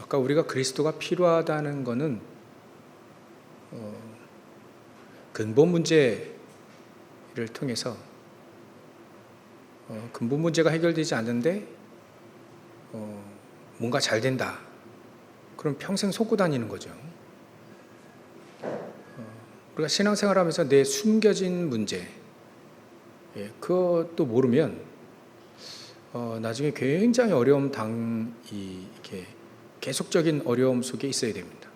아까 우리가 그리스도가 필요하다는 것은 근본 문제를 통해서 근본 문제가 해결되지 않는데 뭔가 잘 된다. 그럼 평생 속고 다니는 거죠. 우리가 신앙생활하면서 내 숨겨진 문제, 그것도 모르면 나중에 굉장히 이렇게 계속적인 어려움 속에 있어야 됩니다.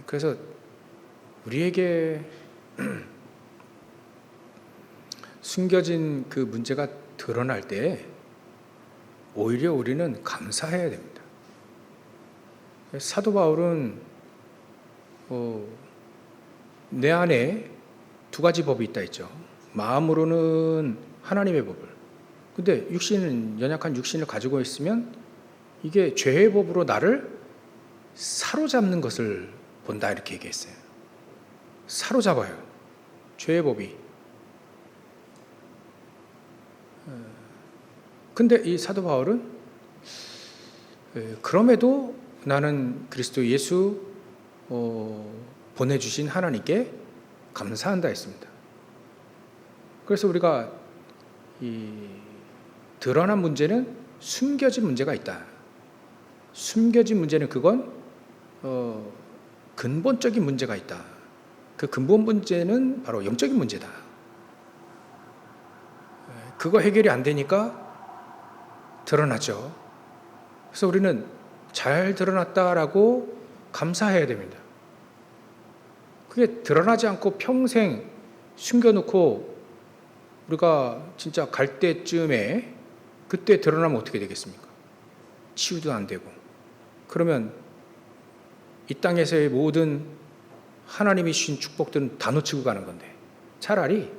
그래서 우리에게 숨겨진 그 문제가 드러날 때 오히려 우리는 감사해야 됩니다. 사도 바울은 내 안에 두 가지 법이 있다 했죠. 마음으로는 하나님의 법을, 근데 연약한 육신을 가지고 있으면 이게 죄의 법으로 나를 사로잡는 것을 본다, 이렇게 얘기했어요. 사로잡아요, 죄의 법이. 근데 이 사도 바울은 그럼에도 나는 그리스도 예수 보내주신 하나님께 감사한다 했습니다. 그래서 우리가 이 드러난 문제는 숨겨진 문제가 있다. 숨겨진 문제는 그건 근본적인 문제가 있다. 그 근본 문제는 바로 영적인 문제다. 그거 해결이 안 되니까 드러나죠. 그래서 우리는 잘 드러났다라고 감사해야 됩니다. 그게 드러나지 않고 평생 숨겨놓고 우리가 진짜 갈 때쯤에 그때 드러나면 어떻게 되겠습니까? 치유도 안 되고. 그러면 이 땅에서의 모든 하나님이 주신 축복들은 다 놓치고 가는 건데, 차라리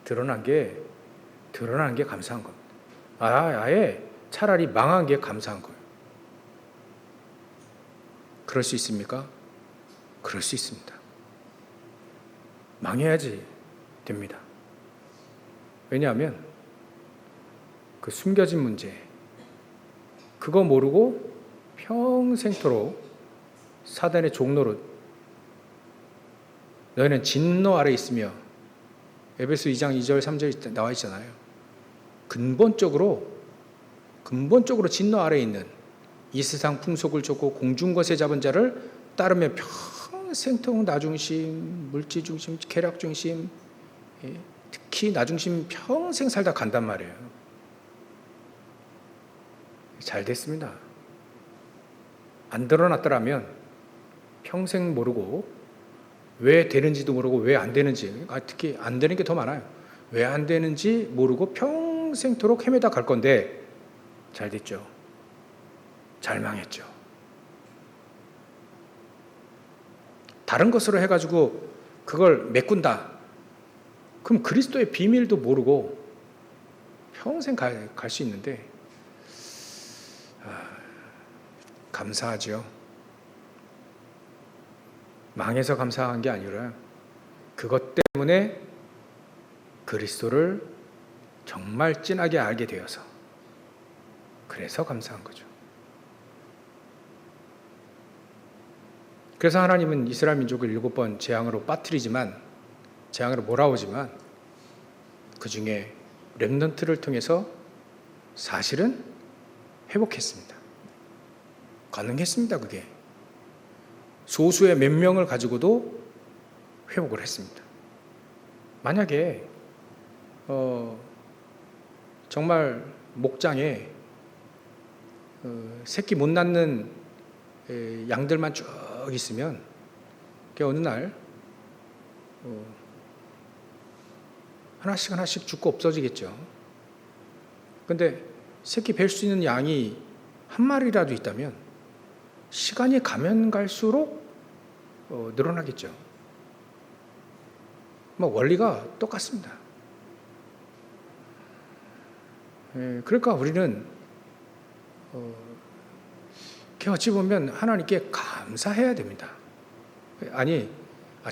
드러난 게 감사한 겁니다. 아예 차라리 망한 게 감사한 거예요. 그럴 수 있습니까? 그럴 수 있습니다. 망해야지 됩니다. 왜냐하면 그 숨겨진 문제, 그거 모르고 평생토록 사단의 종노릇, 너희는 진노 아래 있으며, 에베소 2장 2절 3절 나와 있잖아요. 근본적으로 진노 아래 있는 이 세상 풍속을 쫓고 공중것에 잡은 자를 따르며 평생토록 나중심, 물질중심, 쾌락중심, 특히 나중심 평생 살다 간단 말이에요. 잘 됐습니다. 안 드러났더라면 평생 모르고, 왜 되는지도 모르고 왜 안 되는지, 특히 안 되는 게 더 많아요. 왜 안 되는지 모르고 평생토록 헤매다 갈 건데, 잘 됐죠. 잘 망했죠. 다른 것으로 해가지고 그걸 메꾼다. 그럼 그리스도의 비밀도 모르고 평생 갈 수 있는데, 감사하죠. 망해서 감사한 게 아니라 그것 때문에 그리스도를 정말 진하게 알게 되어서, 그래서 감사한 거죠. 그래서 하나님은 이스라엘 민족을 7번 재앙으로 몰아오지만 그 중에 렘넌트를 통해서 사실은 회복했습니다. 가능했습니다. 그게 소수의 몇 명을 가지고도 회복을 했습니다. 만약에 정말 목장에 새끼 못 낳는 양들만 쭉 있으면 어느 날 하나씩 죽고 없어지겠죠. 근데 새끼 뵐 수 있는 양이 한 마리라도 있다면 시간이 가면 갈수록 늘어나겠죠. 원리가 똑같습니다. 그러니까 우리는 어찌 보면 하나님께 감사해야 됩니다.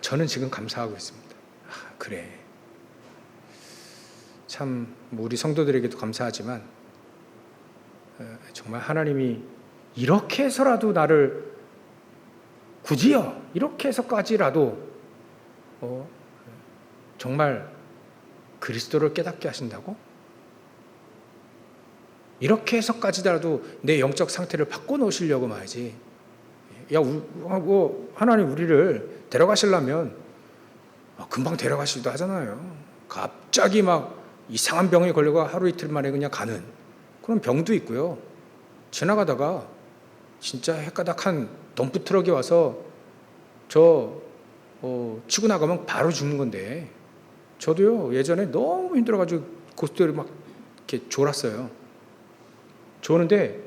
저는 지금 감사하고 있습니다. 그래. 참 우리 성도들에게도 감사하지만 정말 하나님이 이렇게 해서라도 나를 굳이요 이렇게 해서까지라도 정말 그리스도를 깨닫게 하신다고? 이렇게 해서까지라도 내 영적 상태를 바꿔놓으시려고 말이지. 야, 하나님 우리를 데려가시려면 금방 데려가시기도 하잖아요. 갑자기 막 이상한 병에 걸려가 하루 이틀 만에 그냥 가는 그런 병도 있고요. 지나가다가 진짜 헷가닥한 덤프트럭이 와서 치고 나가면 바로 죽는 건데, 저도요 예전에 너무 힘들어가지고 고속도로를 막 이렇게 졸았어요. 조는데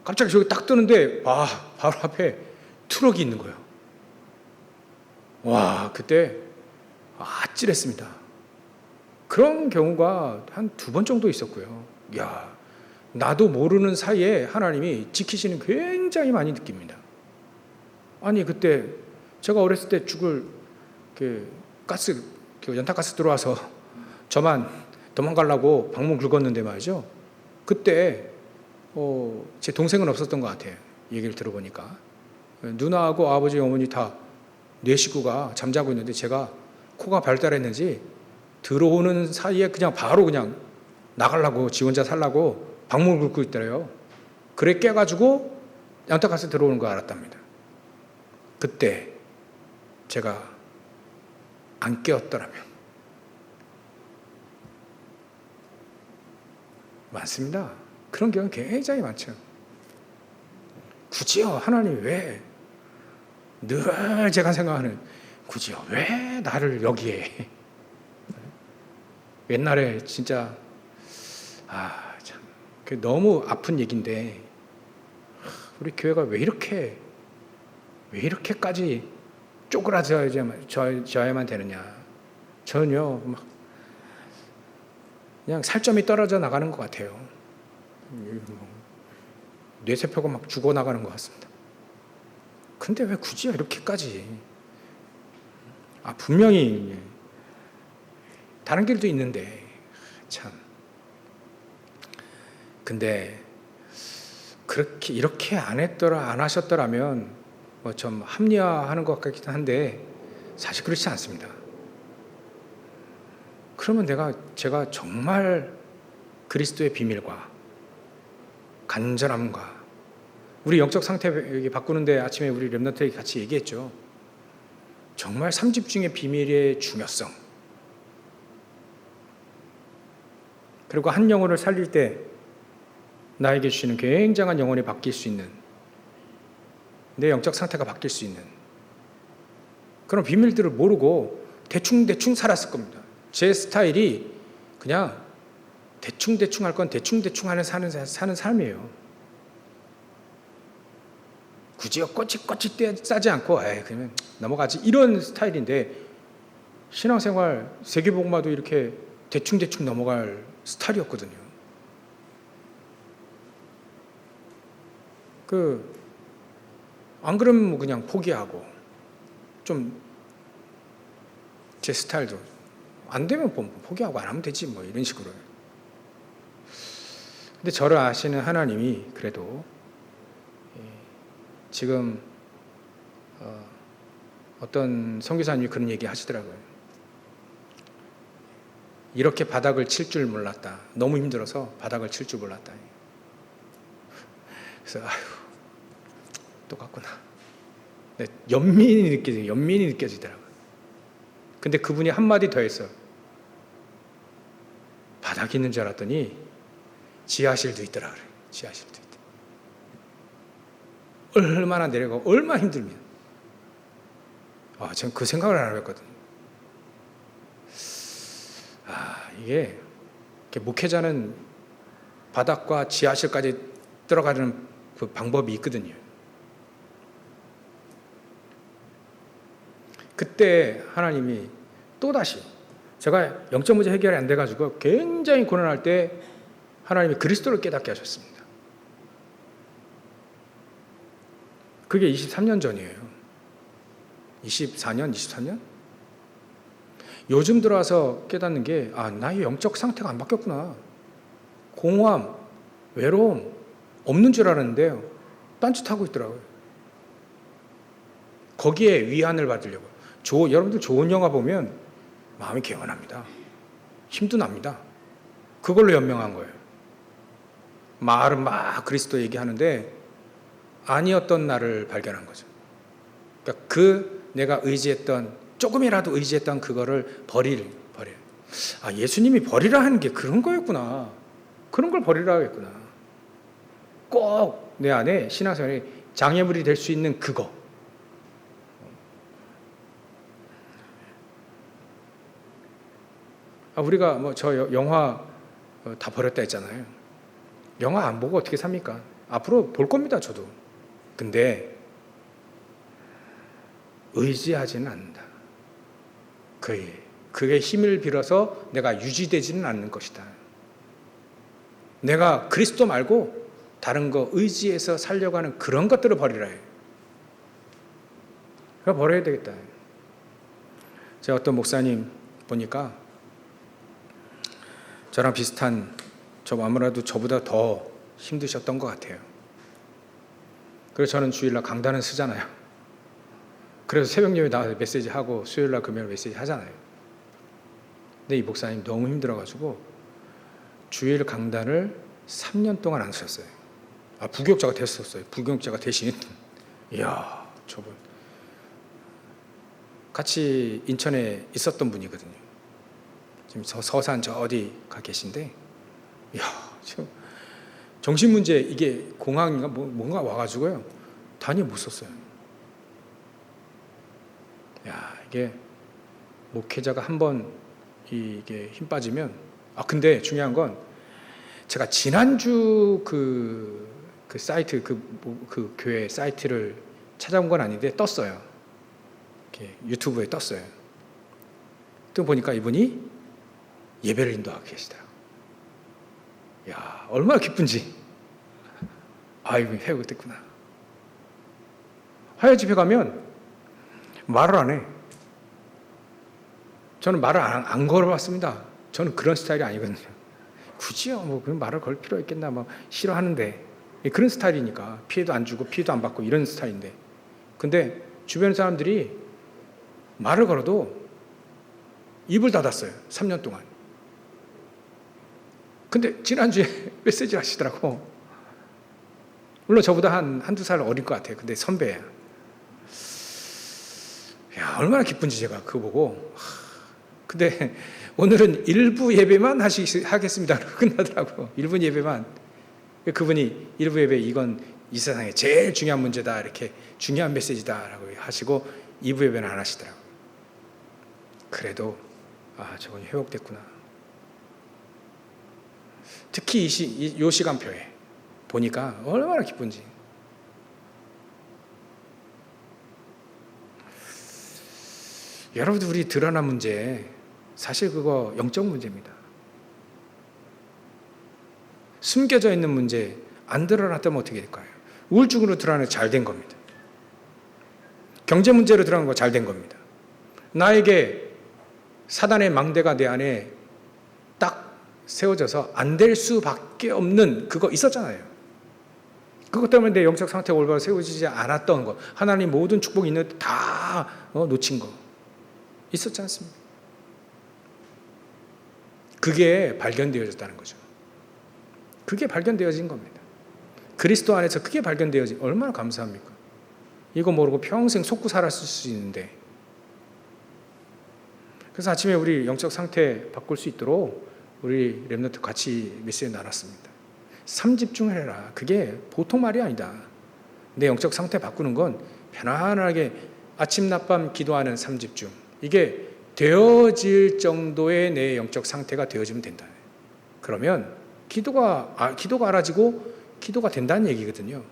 갑자기 저기 딱 뜨는데 바로 앞에 트럭이 있는 거예요. 와, 그때 아찔했습니다. 그런 경우가 한 2번 정도 있었고요. 야, 나도 모르는 사이에 하나님이 지키시는 굉장히 많이 느낍니다. 아니, 그때 제가 어렸을 때 죽을 가스, 연탄가스 들어와서 저만 도망가려고 방문 긁었는데 말이죠. 그때 제 동생은 없었던 것 같아요. 얘기를 들어보니까 누나하고 아버지 어머니 다 4식구가 잠자고 있는데 제가 코가 발달했는지 들어오는 사이에 그냥 바로 그냥 나가려고, 지 혼자 살라고 방문 긁고 있더래요. 그래 깨가지고 연탄가스 들어오는 거 알았답니다. 그때 제가 안 깨었더라면. 많습니다. 그런 경우 굉장히 많죠. 굳이요, 하나님 왜, 늘 제가 생각하는, 굳이요, 왜 나를 여기에. 옛날에 진짜, 참, 너무 아픈 얘기인데, 우리 교회가 왜 이렇게까지 쪼그라져야만 되느냐. 저는요, 그냥 살점이 떨어져 나가는 것 같아요. 뇌세포가 막 죽어나가는 것 같습니다. 근데 왜 굳이 이렇게까지? 분명히 다른 길도 있는데, 참. 근데 이렇게 안 하셨더라면 좀 합리화하는 것 같긴 한데 사실 그렇지 않습니다. 그러면 제가 정말 그리스도의 비밀과 간절함과 우리 영적 상태 바꾸는데 아침에 우리 렘넌트에 같이 얘기했죠. 정말 3집중의 비밀의 중요성, 그리고 한 영혼을 살릴 때 나에게 주시는 굉장한 영혼이 바뀔 수 있는, 내 영적 상태가 바뀔 수 있는 그런 비밀들을 모르고 대충 살았을 겁니다. 제 스타일이 그냥 대충 할 건 대충 하는 사는 삶이에요. 굳이요 꼬치 싸지 않고 그러면 넘어가지, 이런 스타일인데, 신앙생활 세계복음화도 이렇게 대충 넘어갈 스타일이었거든요. 안 그러면 그냥 포기하고, 좀 제 스타일도 안 되면 포기하고 안 하면 되지 이런 식으로. 근데 저를 아시는 하나님이 그래도 지금 어떤 선교사님이 그런 얘기 하시더라고요. 이렇게 바닥을 칠 줄 몰랐다. 너무 힘들어서 바닥을 칠 줄 몰랐다. 그래서 똑같구나. 연민이 느껴지더라고요. 근데 그분이 한마디 더 했어요. 바닥이 있는 줄 알았더니 지하실도 있더라 그래요. 지하실도 있다. 얼마나 내려가고 얼마나 힘들면. 저는 그 생각을 안 해봤거든요. 이게 목회자는 바닥과 지하실까지 들어가는 그 방법이 있거든요. 그때 하나님이 또다시, 제가 영적 문제 해결이 안 돼가지고 굉장히 고난할 때 하나님이 그리스도를 깨닫게 하셨습니다. 그게 23년 전이에요. 23년? 요즘 들어와서 깨닫는 게, 나의 영적 상태가 안 바뀌었구나. 공허함, 외로움 없는 줄 알았는데요. 딴짓하고 있더라고요. 거기에 위안을 받으려고. 여러분들 좋은 영화 보면 마음이 개운합니다. 힘도 납니다. 그걸로 연명한 거예요. 말은 막 그리스도 얘기하는데 아니었던 나를 발견한 거죠. 그러니까 내가 조금이라도 의지했던 그거를 버려요. 예수님이 버리라 하는 게 그런 거였구나. 그런 걸 버리라 하겠구나. 꼭 내 안에 신앙생활에 장애물이 될 수 있는 그거. 우리가 저 영화 다 버렸다 했잖아요. 영화 안 보고 어떻게 삽니까? 앞으로 볼 겁니다, 저도. 근데 의지하지는 않는다. 그게 힘을 빌어서 내가 유지되지는 않는 것이다. 내가 그리스도 말고 다른 거 의지해서 살려고 하는 그런 것들을 버리라 해요. 그거 버려야 되겠다. 제가 어떤 목사님 보니까 저랑 비슷한, 아무래도 저보다 더 힘드셨던 것 같아요. 그래서 저는 주일날 강단을 쓰잖아요. 그래서 새벽 예배 나와서 메시지 하고 수요일날 금요일 메시지 하잖아요. 근데 이 목사님 너무 힘들어가지고 주일 강단을 3년 동안 안 쓰셨어요. 부교육자가 됐었어요. 부교육자가 대신. 이야, 저분 같이 인천에 있었던 분이거든요. 지금 서산 저 어디 가 계신데, 이야, 지금 정신 문제, 이게 공황인가 뭔가 와가지고요, 단위 못 썼어요. 야, 이게 목회자가 한번 이게 힘 빠지면. 근데 중요한 건 제가 지난주 그 사이트, 그 교회 사이트를 찾아온 건 아닌데 떴어요. 이렇게 유튜브에 떴어요. 또 보니까 이분이 예배를 인도하고 계시더라고요. 야, 얼마나 기쁜지. 이분이 회복됐구나. 화요 집회 가면 말을 안 해. 저는 말을 안 걸어봤습니다. 저는 그런 스타일이 아니거든요. 굳이요, 그런 말을 걸 필요 있겠나, 싫어하는데. 그런 스타일이니까. 피해도 안 주고, 피해도 안 받고, 이런 스타일인데. 근데 주변 사람들이 말을 걸어도 입을 닫았어요. 3년 동안. 근데 지난주에 메시지를 하시더라고. 물론 저보다 한두 살 어릴 것 같아요. 근데 선배야. 야, 얼마나 기쁜지 제가 그거 보고. 근데 오늘은 일부 예배만 하겠습니다. 끝나더라고요. 일부 예배만. 그분이 일부 예배, 이건 이 세상에 제일 중요한 문제다, 이렇게 중요한 메시지다라고 하시고 2부 예배는 안 하시더라고요. 그래도 저건 회복됐구나. 특히 이 시간표에 보니까 얼마나 기쁜지. 여러분들, 우리 드러난 문제, 사실 그거 영적 문제입니다. 숨겨져 있는 문제 안 드러났다면 어떻게 될까요? 우울증으로 드러나는 잘 된 겁니다. 경제 문제로 드러나는 거 잘 된 겁니다. 나에게 사단의 망대가 내 안에 딱 세워져서 안 될 수밖에 없는 그거 있었잖아요. 그것 때문에 내 영적 상태가 올바로 세워지지 않았던 거, 하나님 모든 축복이 있는데 다 놓친 거 있었지 않습니까? 그게 발견되어졌다는 거죠. 그게 발견되어진 겁니다. 그리스도 안에서 그게 발견되어진, 얼마나 감사합니까? 이거 모르고 평생 속고 살았을 수 있는데. 그래서 아침에 우리 영적 상태 바꿀 수 있도록 우리 렘넌트 같이 메시지 나눴습니다. 3집중해라. 그게 보통 말이 아니다. 내 영적 상태 바꾸는 건 편안하게 아침 낮밤 기도하는 3집중. 이게 되어질 정도의 내 영적 상태가 되어지면 된다. 그러면 기도가 알아지고 기도가 된다는 얘기거든요.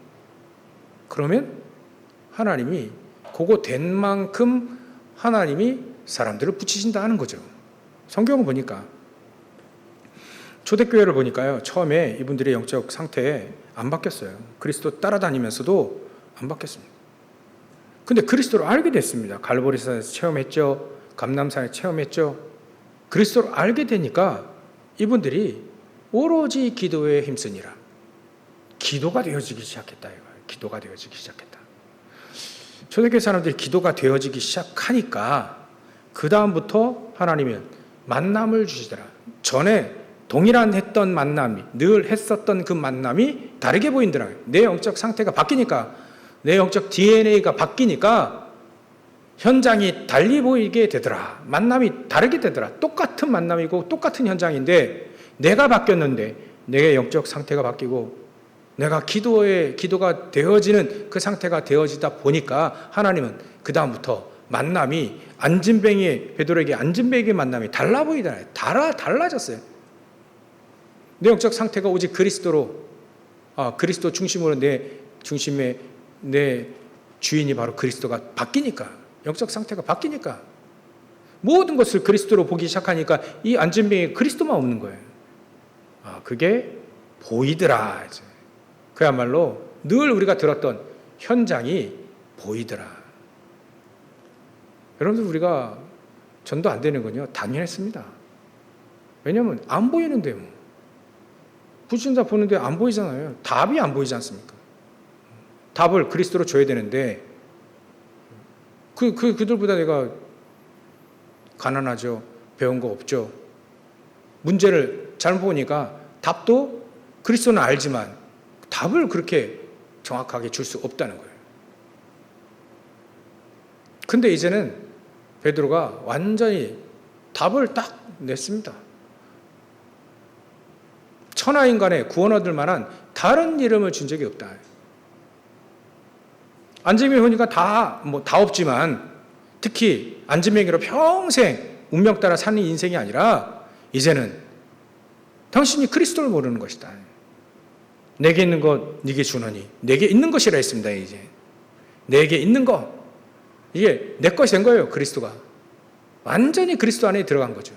그러면 하나님이 그거 된 만큼 하나님이 사람들을 붙이신다는 거죠. 성경을 보니까, 초대교회를 보니까요, 처음에 이분들의 영적 상태에 안 바뀌었어요. 그리스도 따라다니면서도 안 바뀌었습니다. 근데 그리스도를 알게 됐습니다. 갈보리산에서 체험했죠. 감람산에 체험했죠. 그리스도를 알게 되니까 이분들이 오로지 기도에 힘쓰니라. 기도가 되어지기 시작했다 이거예요. 기도가 되어지기 시작했다. 초대교회 사람들이 기도가 되어지기 시작하니까 그 다음부터 하나님은 만남을 주시더라. 전에 동일한 했던 만남이, 늘 했었던 그 만남이 다르게 보인더라. 내 영적 상태가 바뀌니까, 내 영적 DNA가 바뀌니까 현장이 달리 보이게 되더라. 만남이 다르게 되더라. 똑같은 만남이고 똑같은 현장인데 내가 바뀌었는데 내 영적 상태가 바뀌고 내가 기도가 되어지는 그 상태가 되어지다 보니까 하나님은 그 다음부터 만남이 베드로에게 안진뱅이의 만남이 달라 보이잖아요. 달라졌어요. 내 영적 상태가 오직 그리스도 중심으로 내 주인이 바로 그리스도가 바뀌니까, 영적 상태가 바뀌니까 모든 것을 그리스도로 보기 시작하니까 이 안진뱅이에 그리스도만 없는 거예요. 그게 보이더라. 이제. 그야말로 늘 우리가 들었던 현장이 보이더라. 여러분들, 우리가 전도 안 되는 건요, 당연했습니다. 왜냐하면 안 보이는데, 불신자 보는데 안 보이잖아요. 답이 안 보이지 않습니까? 답을 그리스도로 줘야 되는데 그들보다 내가 가난하죠. 배운 거 없죠. 문제를 잘못 보니까 답도 그리스도는 알지만 답을 그렇게 정확하게 줄 수 없다는 거예요. 근데 이제는 베드로가 완전히 답을 딱 냈습니다. 천하인간에 구원 얻을 만한 다른 이름을 준 적이 없다. 안진뱅이 보니까 다 없지만 특히 안진뱅이로 평생 운명 따라 사는 인생이 아니라 이제는 당신이 그리스도를 모르는 것이다. 내게 있는 것 네게 주노니, 내게 있는 것이라 했습니다. 이제 내게 있는 것, 이게 내 것이 된 거예요. 그리스도가 완전히 그리스도 안에 들어간 거죠.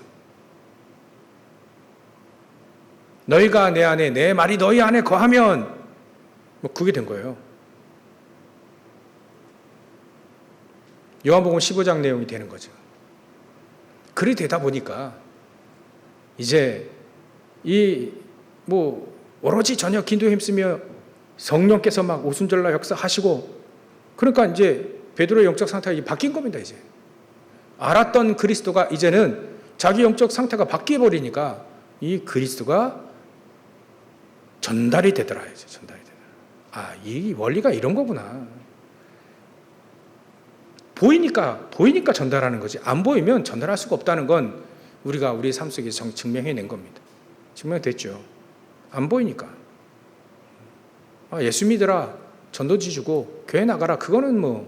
너희가 내 안에, 내 말이 너희 안에 거하면 그게 된 거예요. 요한복음 15장 내용이 되는 거죠. 그리 되다 보니까 이제 오로지 전혀 기도에 힘쓰며 성령께서 막 오순절날 역사하시고, 그러니까 이제 베드로의 영적 상태가 바뀐 겁니다. 이제 알았던 그리스도가 이제는 자기 영적 상태가 바뀌어 버리니까 이 그리스도가 전달이 되더라. 이제 전달이 되더라. 이 원리가 이런 거구나. 보이니까 전달하는 거지. 안 보이면 전달할 수가 없다는 건 우리가 우리 삶 속에서 증명해낸 겁니다. 증명됐죠. 안 보이니까. 예수 믿으라, 전도지 주고 교회 나가라. 그거는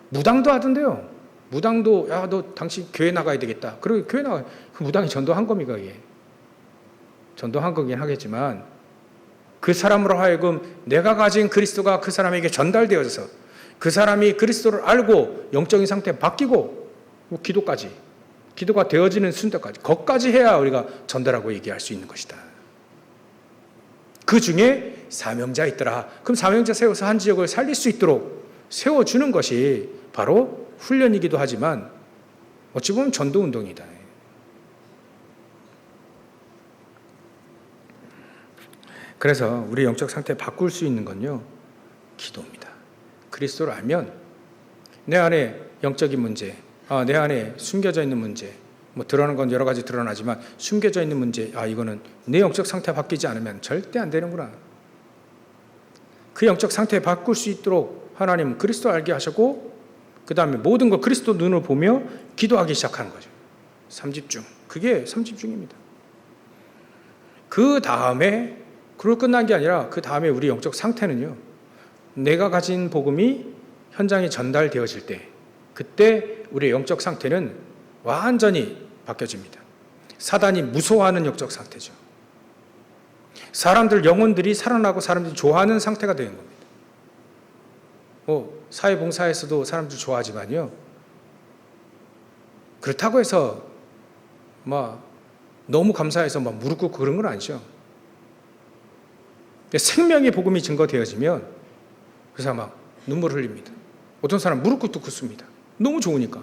무당도 하던데요. 무당도 너 당신 교회 나가야 되겠다. 그리고 교회 나가. 그 무당이 전도한 겁니까 이게? 전도한 거긴 하겠지만 그 사람으로 하여금 내가 가진 그리스도가 그 사람에게 전달되어져서 그 사람이 그리스도를 알고 영적인 상태가 바뀌고 기도가 되어지는 순간까지, 거기까지 해야 우리가 전달하고 얘기할 수 있는 것이다. 그 중에 사명자 있더라. 그럼 사명자 세워서 한 지역을 살릴 수 있도록 세워주는 것이 바로 훈련이기도 하지만 어찌 보면 전도운동이다. 그래서 우리 영적 상태 바꿀 수 있는 건요, 기도입니다. 그리스도를 알면 내 안에 영적인 문제, 내 안에 숨겨져 있는 문제, 드러나는 건 여러 가지 드러나지만 숨겨져 있는 문제, 이거는 내 영적 상태 바뀌지 않으면 절대 안 되는구나. 그 영적 상태 바꿀 수 있도록 하나님은 그리스도 알게 하셨고, 그 다음에 모든 걸 그리스도 눈을 보며 기도하기 시작하는 거죠. 3집중. 그게 3집중입니다. 그 다음에 그걸 끝난 게 아니라 그 다음에 우리 영적 상태는요, 내가 가진 복음이 현장에 전달되어질 때, 그때 우리의 영적 상태는 완전히 바뀌어집니다. 사단이 무서워하는 영적 상태죠. 영혼들이 살아나고 사람들이 좋아하는 상태가 되는 겁니다. 사회봉사에서도 사람들 좋아하지만요, 그렇다고 해서 너무 감사해서 무릎 꿇고 그런 건 아니죠. 생명의 복음이 증거되어지면 그 사람 눈물을 흘립니다. 어떤 사람 무릎 꿇고 꿇습니다. 너무 좋으니까.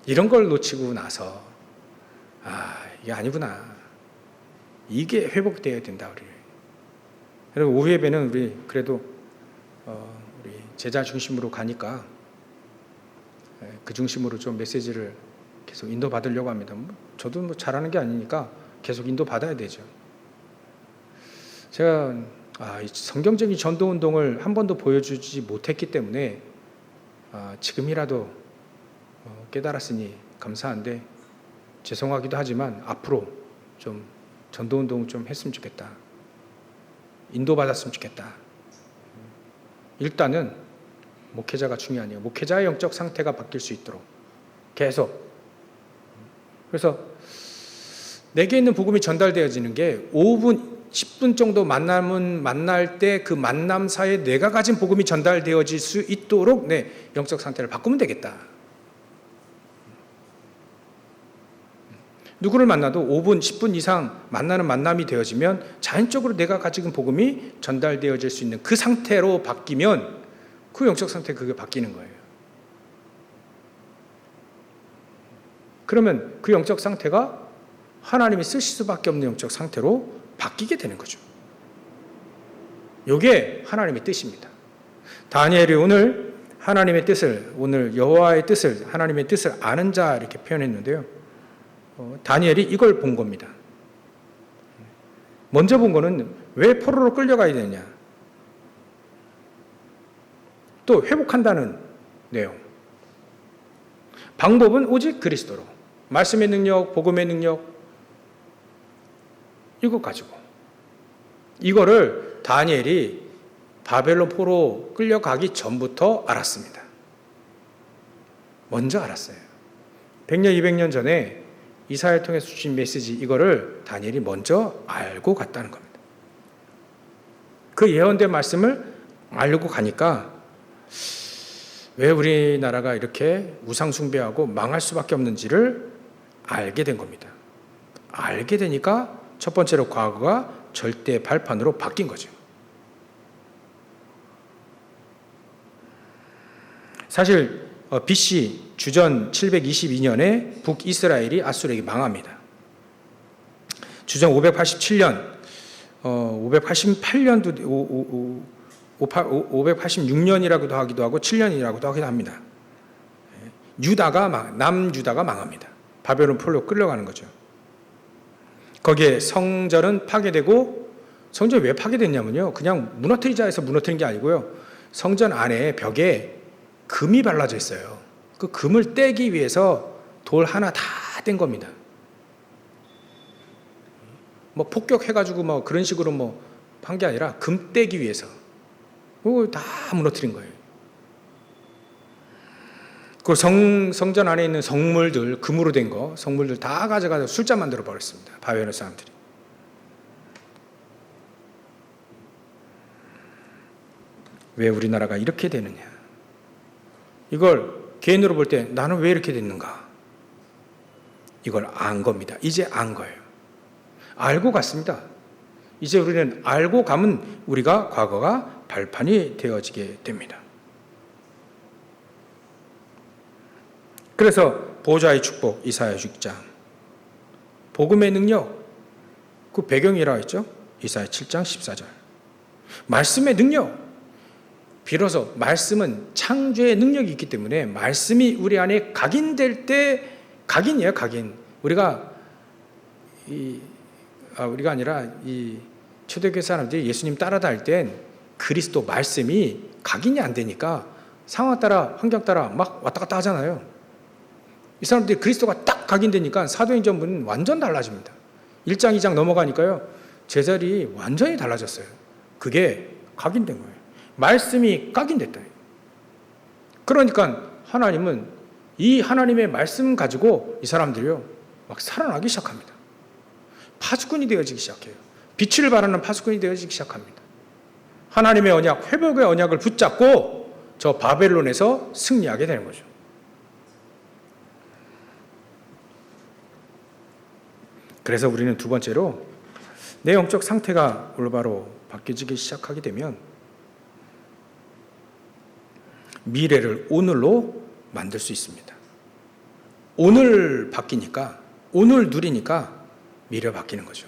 이런 걸 놓치고 나서 이게 아니구나. 이게 회복되어야 된다. 그리고 오후 예배는 우리 그래도 우리 제자 중심으로 가니까 그 중심으로 좀 메시지를 계속 인도받으려고 합니다. 저도 뭐 잘하는 게 아니니까 계속 인도받아야 되죠. 제가 이 성경적인 전도운동을 한 번도 보여주지 못했기 때문에 지금이라도 깨달았으니 감사한데 죄송하기도 하지만 앞으로 좀 전도운동 좀 했으면 좋겠다. 인도받았으면 좋겠다. 일단은 목회자가 중요하네요. 목회자의 영적 상태가 바뀔 수 있도록 계속. 그래서 내게 있는 복음이 전달되어지는 게 5분, 10분 정도 만날 때 그 만남 사이에 내가 가진 복음이 전달되어질 수 있도록 내 영적 상태를 바꾸면 되겠다. 누구를 만나도 5분, 10분 이상 만나는 만남이 되어지면 자연적으로 내가 가지고 복음이 전달되어질 수 있는 그 상태로 바뀌면 그 영적 상태 그게 바뀌는 거예요. 그러면 그 영적 상태가 하나님이 쓰실 수밖에 없는 영적 상태로 바뀌게 되는 거죠. 이게 하나님의 뜻입니다. 다니엘이 오늘 하나님의 뜻을, 오늘 여호와의 뜻을, 하나님의 뜻을 아는 자 이렇게 표현했는데요. 다니엘이 이걸 본 겁니다. 먼저 본 거는 왜 포로로 끌려가야 되느냐. 또 회복한다는 내용. 방법은 오직 그리스도로. 말씀의 능력, 복음의 능력, 이거 가지고. 이거를 다니엘이 바벨론 포로 끌려가기 전부터 알았습니다. 먼저 알았어요. 100년, 200년 전에 이사야를 통해서 주신 메시지, 이거를 다니엘이 먼저 알고 갔다는 겁니다. 그 예언된 말씀을 알고 가니까 왜 우리나라가 이렇게 우상숭배하고 망할 수밖에 없는지를 알게 된 겁니다. 알게 되니까 첫 번째로 과거가 절대 발판으로 바뀐 거죠. 사실 BC 주전 722년에 북이스라엘이 아수르에게 망합니다. 주전 587년, 588년도 586년이라고도 하기도 하고 7년이라고도 하기도 합니다. 남유다가 망합니다. 바벨론 포로로 끌려가는 거죠. 거기에 성전은 파괴되고, 성전이 왜 파괴됐냐면요, 그냥 무너뜨리자 해서 무너뜨린 게 아니고요, 성전 안에 벽에 금이 발라져 있어요. 그 금을 떼기 위해서 돌 하나 다 뗀 겁니다. 뭐 폭격해가지고 뭐 그런 식으로 뭐 한 게 아니라 금 떼기 위해서 그걸 다 무너뜨린 거예요. 그 성전 안에 있는 성물들, 금으로 된 거, 성물들 다 가져가서 술잔 만들어 버렸습니다. 바벨론 사람들이. 왜 우리나라가 이렇게 되느냐? 이걸 개인으로 볼 때 나는 왜 이렇게 됐는가? 이걸 안 겁니다. 이제 안 거예요. 알고 갔습니다. 이제 우리는 알고 가면 우리가 과거가 발판이 되어지게 됩니다. 그래서 보좌의 축복, 이사야 6장. 복음의 능력, 그 배경이라고 했죠. 이사야 7장 14절. 말씀의 능력. 비로소 말씀은 창조의 능력이 있기 때문에 말씀이 우리 안에 각인될 때, 각인이에요, 각인. 우리가 아니라 이 초대교회 사람들이 예수님 따라다닐 땐 그리스도 말씀이 각인이 안 되니까 상황 따라, 환경 따라 막 왔다 갔다 하잖아요. 이 사람들이 그리스도가 딱 각인되니까 사도행전문은 완전 달라집니다. 1장, 2장 넘어가니까요, 제자리 완전히 달라졌어요. 그게 각인된 거예요. 말씀이 각인됐다. 그러니까 하나님은 이 하나님의 말씀 가지고 이 사람들이요, 막 살아나기 시작합니다. 파수꾼이 되어지기 시작해요. 빛을 발하는 파수꾼이 되어지기 시작합니다. 하나님의 언약, 회복의 언약을 붙잡고 저 바벨론에서 승리하게 되는 거죠. 그래서 우리는 두 번째로 내 영적 상태가 올바로 바뀌어지기 시작하게 되면 미래를 오늘로 만들 수 있습니다. 오늘 바뀌니까, 오늘 누리니까 미래가 바뀌는 거죠.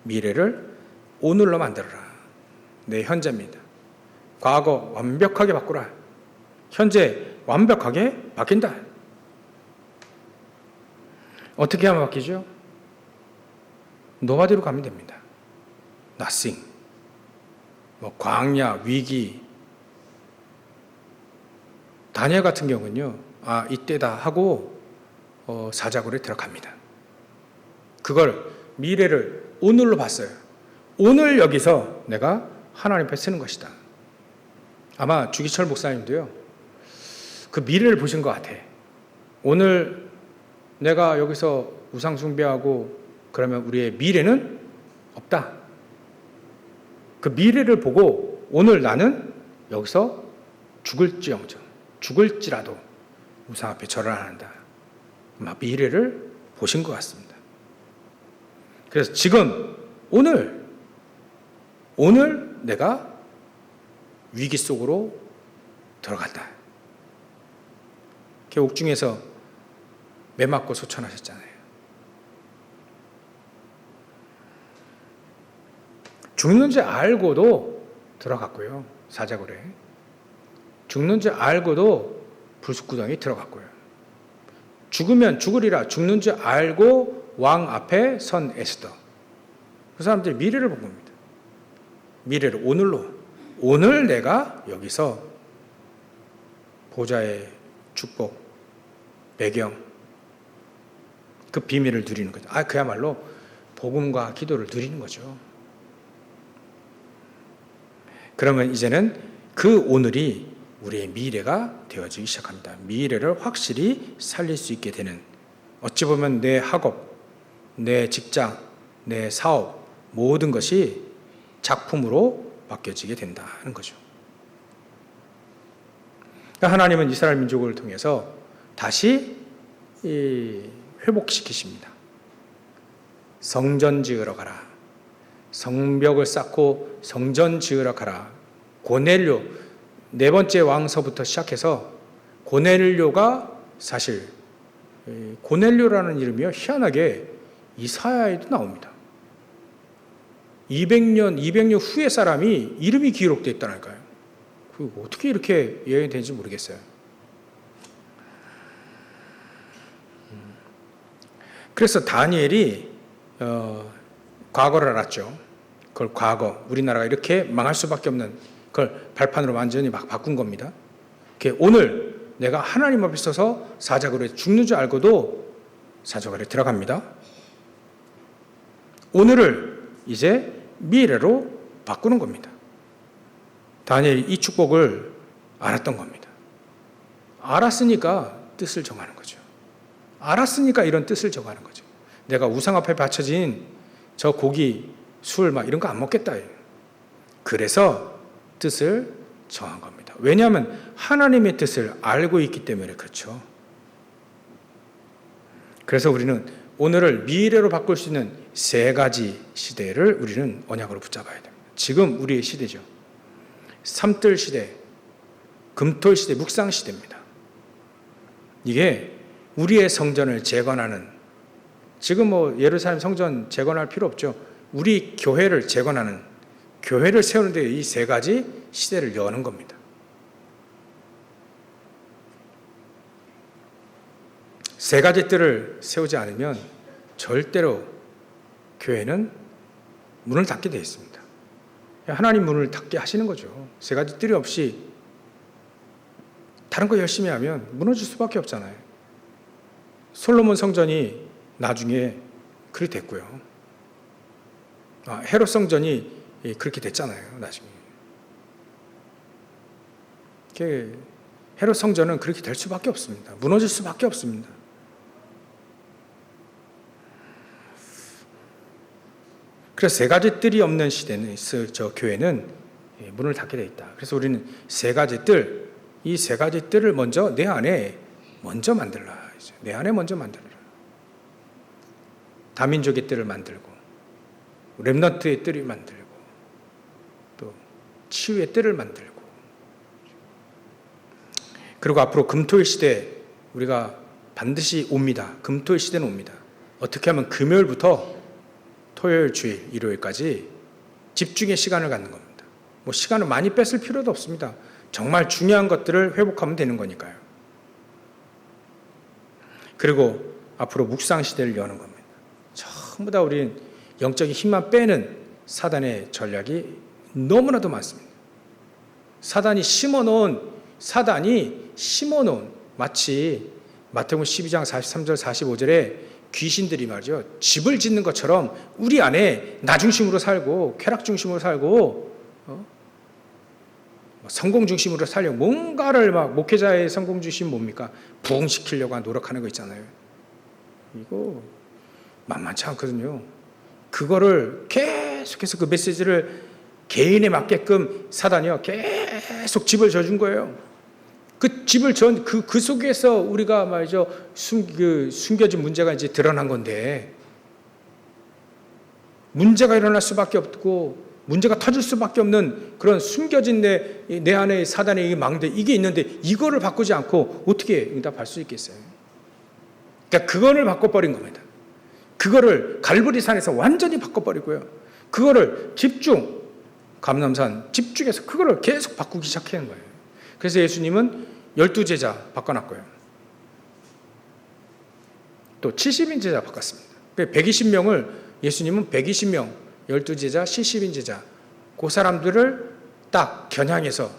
미래를 오늘로 만들어라. 내 현재입니다. 과거 완벽하게 바꾸라. 현재 완벽하게 바뀐다. 어떻게 하면 바뀌죠? 노바디로 가면 됩니다. nothing. 광야, 위기. 다니엘 같은 경우는요, 이때다 하고 사자굴에 들어갑니다. 그걸 미래를 오늘로 봤어요. 오늘 여기서 내가 하나님 앞에 쓰는 것이다. 아마 주기철 목사님도요, 그 미래를 보신 것 같아. 오늘 내가 여기서 우상 숭배하고 그러면 우리의 미래는 없다. 그 미래를 보고 오늘 나는 여기서 죽을지라도 우상 앞에 절을 안 한다. 아마 미래를 보신 것 같습니다. 그래서 지금 오늘 내가 위기 속으로 들어간다. 옥중에서 매 맞고 소천하셨잖아요. 죽는 줄 알고도 들어갔고요. 사자굴에. 죽는 줄 알고도 불쑥구덩이 들어갔고요. 죽으면 죽으리라. 죽는 줄 알고 왕 앞에 선 에스더. 그 사람들이 미래를 본 겁니다. 미래를 오늘로. 오늘 내가 여기서 보좌의 축복, 배경, 그 비밀을 누리는 거죠. 그야말로 복음과 기도를 누리는 거죠. 그러면 이제는 그 오늘이 우리의 미래가 되어지기 시작합니다. 미래를 확실히 살릴 수 있게 되는, 어찌 보면 내 학업, 내 직장, 내 사업, 모든 것이 작품으로 바뀌어지게 된다는 거죠. 하나님은 이스라엘 민족을 통해서 다시 회복시키십니다. 성전 지으러 가라. 성벽을 쌓고 성전 지으러 가라. 고넬료, 네 번째 왕서부터 시작해서 고넬료가 사실 고넬료라는 이름이요, 희한하게 이사야에도 나옵니다. 200년 후의 사람이 이름이 기록되어 있다니까요. 어떻게 이렇게 예언이 되는지 모르겠어요. 그래서 다니엘이 과거를 알았죠. 그걸 과거, 우리나라가 이렇게 망할 수밖에 없는 그걸 발판으로 완전히 막 바꾼 겁니다. 오늘 내가 하나님 앞에 서서 사자굴에 죽는 줄 알고도 사자굴에 들어갑니다. 오늘을 이제 미래로 바꾸는 겁니다. 다니엘이 이 축복을 알았던 겁니다. 알았으니까 뜻을 정하는 거죠. 알았으니까 이런 뜻을 정하는 거죠. 내가 우상 앞에 바쳐진 저 고기, 술 막 이런 거 안 먹겠다. 그래서 뜻을 정한 겁니다. 왜냐하면 하나님의 뜻을 알고 있기 때문에 그렇죠. 그래서 우리는 오늘을 미래로 바꿀 수 있는 세 가지 시대를 우리는 언약으로 붙잡아야 됩니다. 지금 우리의 시대죠. 삼뜰 시대, 금토 시대, 묵상 시대입니다. 이게 우리의 성전을 재건하는, 지금 예루살렘 성전 재건할 필요 없죠. 우리 교회를 재건하는, 교회를 세우는 데 이 세 가지 시대를 여는 겁니다. 세 가지 뜰을 세우지 않으면 절대로 교회는 문을 닫게 되어 있습니다. 하나님 문을 닫게 하시는 거죠. 세 가지 뜰이 없이 다른 거 열심히 하면 무너질 수밖에 없잖아요. 솔로몬 성전이 나중에 그렇게 됐고요. 헤롯 성전이 그렇게 됐잖아요. 나중에. 헤롯 성전은 그렇게 될 수밖에 없습니다. 무너질 수밖에 없습니다. 그래서 세 가지 뜰이 없는 시대는, 저 교회는 문을 닫게 되어 있다. 그래서 우리는 세 가지 뜰, 이 세 가지 뜰을 먼저 내 안에 먼저 만들라. 내 안에 먼저 만들라. 다민족의 뜰을 만들고, 렘넌트의 뜰을 만들고, 또 치유의 뜰을 만들고, 그리고 앞으로 금토일 시대 우리가 반드시 옵니다. 금토일 시대는 옵니다. 어떻게 하면 금요일부터 토요일, 주일, 일요일까지 집중의 시간을 갖는 겁니다. 뭐 시간을 많이 뺏을 필요도 없습니다. 정말 중요한 것들을 회복하면 되는 거니까요. 그리고 앞으로 묵상 시대를 여는 겁니다. 전부 다 우리는 영적인 힘만 빼는 사단의 전략이 너무나도 많습니다. 사단이 심어놓은 마치 마태복음 12장 43절 45절에 귀신들이 말이죠, 집을 짓는 것처럼 우리 안에 나 중심으로 살고 쾌락 중심으로 살고 성공 중심으로 살려고 뭔가를 막, 목회자의 성공 중심 뭡니까? 부흥시키려고 노력하는 거 있잖아요. 이거 만만치 않거든요. 그거를 계속해서 그 메시지를 개인에 맞게끔 사단이요 계속 집을 져준 거예요. 그 집을 전 그 속에서 우리가 말이죠 숨겨진 문제가 이제 드러난 건데, 문제가 일어날 수밖에 없고 문제가 터질 수밖에 없는 그런 숨겨진 내 안에 사단의 이 망대, 이게 있는데 이거를 바꾸지 않고 어떻게 응답할 수 있겠어요? 그러니까 그거를 바꿔버린 겁니다. 그거를 갈보리산에서 완전히 바꿔버리고요. 그거를 감람산 집중해서 그거를 계속 바꾸기 시작하는 거예요. 그래서 예수님은 12제자 바꿔놨고요. 또 70인 제자 바꿨습니다. 120명을 예수님은 120명, 12제자, 70인 제자, 그 사람들을 딱 겨냥해서,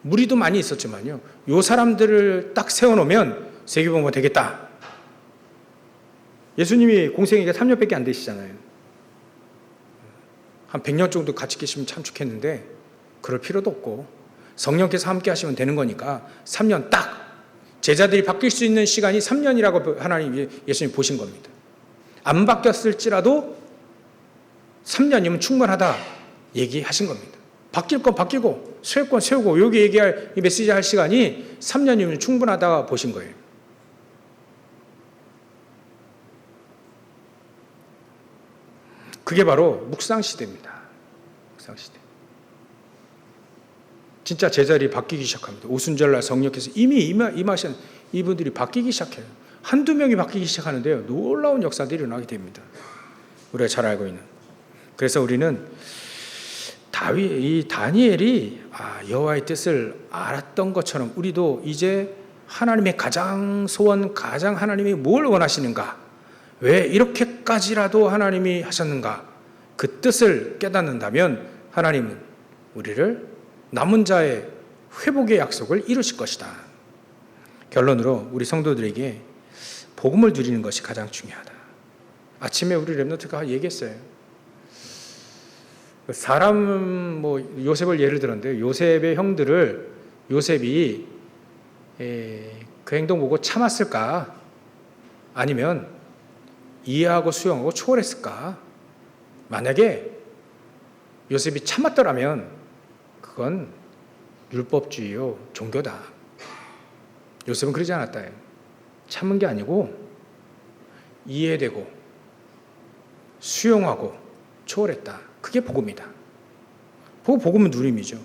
무리도 많이 있었지만요, 요 사람들을 딱 세워놓으면 세계복음화 되겠다. 예수님이 공생애가 3년밖에 안 되시잖아요. 한 100년 정도 같이 계시면 참 좋겠는데 그럴 필요도 없고 성령께서 함께 하시면 되는 거니까 3년 딱, 제자들이 바뀔 수 있는 시간이 3년이라고 하나님, 예수님이 보신 겁니다. 안 바뀌었을지라도 3년이면 충분하다 얘기하신 겁니다. 바뀔 건 바뀌고 세울 건 세우고 여기 얘기할, 이 메시지 할 시간이 3년이면 충분하다 보신 거예요. 그게 바로 묵상시대입니다. 묵상시대. 진짜 제자들이 바뀌기 시작합니다. 오순절날 성령께서 이미 임하신 이분들이 바뀌기 시작해요. 한두 명이 바뀌기 시작하는데요, 놀라운 역사들이 일어나게 됩니다. 우리가 잘 알고 있는. 그래서 우리는 이 다니엘이 여호와의 뜻을 알았던 것처럼 우리도 이제 하나님의 가장 소원, 가장 하나님이 뭘 원하시는가, 왜 이렇게까지라도 하나님이 하셨는가, 그 뜻을 깨닫는다면 하나님은 우리를 남은 자의 회복의 약속을 이루실 것이다. 결론으로 우리 성도들에게 복음을 누리는 것이 가장 중요하다. 아침에 우리 랩노트가 얘기했어요. 사람, 요셉을 예를 들었는데, 요셉의 형들을 요셉이 그 행동 보고 참았을까? 아니면 이해하고 수용하고 초월했을까? 만약에 요셉이 참았더라면 그건 율법주의요, 종교다. 요셉은 그러지 않았다. 참은 게 아니고 이해되고 수용하고 초월했다. 그게 복음이다. 복음은 누림이죠.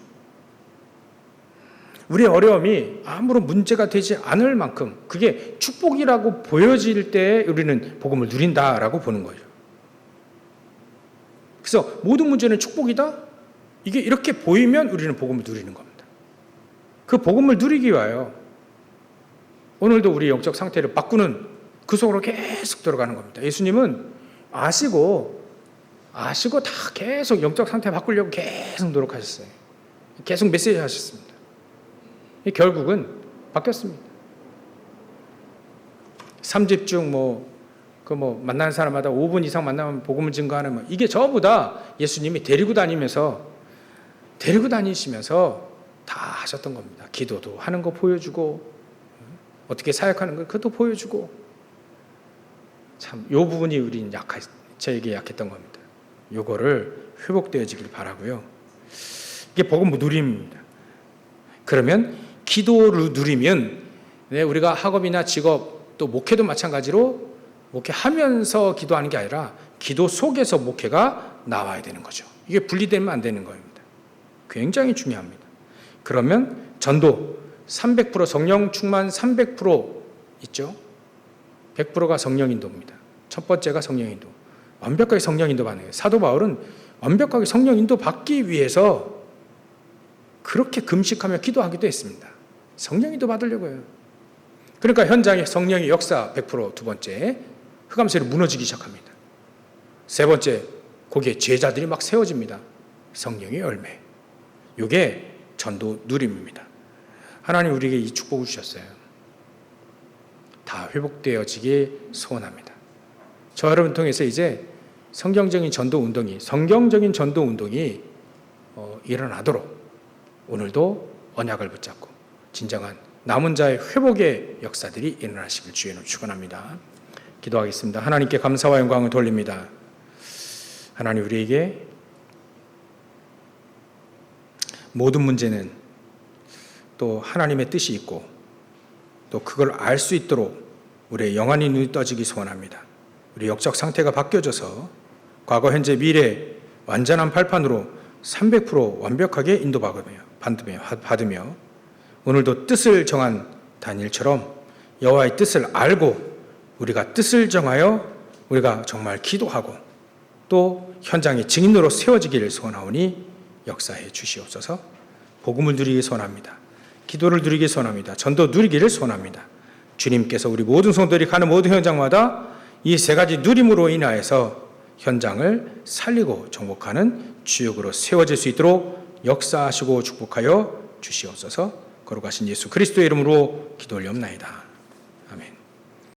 우리의 어려움이 아무런 문제가 되지 않을 만큼 그게 축복이라고 보여질 때 우리는 복음을 누린다라고 보는 거예요. 그래서 모든 문제는 축복이다? 이게 이렇게 보이면 우리는 복음을 누리는 겁니다. 그 복음을 누리기 위하여 오늘도 우리 영적 상태를 바꾸는 그 속으로 계속 들어가는 겁니다. 예수님은 아시고 다 계속 영적 상태 바꾸려고 계속 노력하셨어요. 계속 메시지 하셨습니다. 결국은 바뀌었습니다. 3집 중 만나는 사람마다 5분 이상 만나면 복음을 증거하는 이게 전부 다 예수님이 데리고 다니시면서 다 하셨던 겁니다. 기도도 하는 거 보여주고, 어떻게 사역하는 거 그것도 보여주고, 참 요 부분이 우리는 저에게 약했던 겁니다. 요거를 회복되어지길 바라고요. 이게 복음 누림입니다. 그러면 기도를 누리면 우리가 학업이나 직업, 또 목회도 마찬가지로 목회하면서 기도하는 게 아니라 기도 속에서 목회가 나와야 되는 거죠. 이게 분리되면 안 되는 겁니다. 굉장히 중요합니다. 그러면 전도 300% 성령 충만 300% 있죠. 100%가 성령 인도입니다. 첫 번째가 성령 인도. 완벽하게 성령 인도받는 거예요. 사도 바울은 완벽하게 성령 인도받기 위해서 그렇게 금식하며 기도하기도 했습니다. 성령 인도받으려고요. 그러니까 현장에 성령의 역사 100%, 두 번째 흑암셀이 무너지기 시작합니다. 세 번째, 거기에 제자들이 막 세워집니다. 성령의 열매. 이게 전도 누림입니다. 하나님 우리에게 이 축복을 주셨어요. 다 회복되어지길 소원합니다. 저 여러분 통해서 이제 성경적인 전도 운동이 일어나도록 오늘도 언약을 붙잡고 진정한 남은 자의 회복의 역사들이 일어나시길 주의 이름으로 축원합니다. 기도하겠습니다. 하나님께 감사와 영광을 돌립니다. 하나님 우리에게 모든 문제는 또 하나님의 뜻이 있고 또 그걸 알 수 있도록 우리의 영안이 눈이 떠지기 소원합니다. 우리 영적 상태가 바뀌어져서 과거, 현재, 미래 완전한 발판으로 300% 완벽하게 인도받으며 오늘도 뜻을 정한 다니엘처럼 여호와의 뜻을 알고 우리가 뜻을 정하여 우리가 정말 기도하고 또 현장의 증인으로 세워지기를 소원하오니 역사해 주시옵소서. 복음을 누리기 소원합니다. 기도를 누리기 소원합니다. 전도 누리기를 소원합니다. 주님께서 우리 모든 성도들이 가는 모든 현장마다 이 세 가지 누림으로 인하여서 현장을 살리고 정복하는 주역으로 세워질 수 있도록 역사하시고 축복하여 주시옵소서. 거룩하신 예수 그리스도의 이름으로 기도 올리옵나이다.